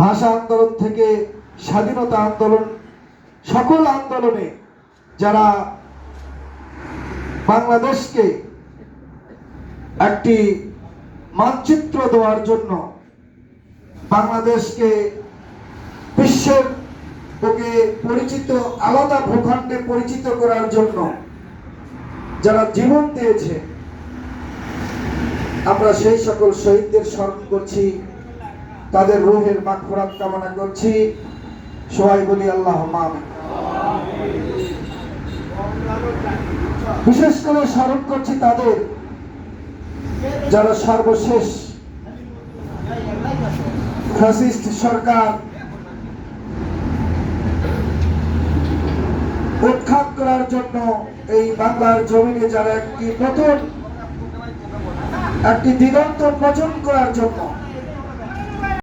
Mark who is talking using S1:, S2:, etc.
S1: ভাষা আন্দোলন থেকে স্বাধীনতা আন্দোলন, সকল আন্দোলনে যারা বাংলাদেশকে একটি মানচিত্র দেওয়ার জন্য, বাংলাদেশকে বিশ্বের বুকে পরিচিত, আলাদা ভূখণ্ডে পরিচিত করার জন্য যারা জীবন দিয়েছে, আমরা সেই সকল শহীদদের স্মরণ করছি, তাদের রূহের মাগফিরাত কামনা করছি। সবাই বলি আল্লাহুম্মা আমিন। বিশেষ করে স্মরণ করছি তাদের যারা সর্বশেষ ফ্যাসিস্ট সরকার উৎখাত করার জন্য এই বাংলার জমিনে যারা একটি নতুন একটি দিগন্ত মোচন করার জন্য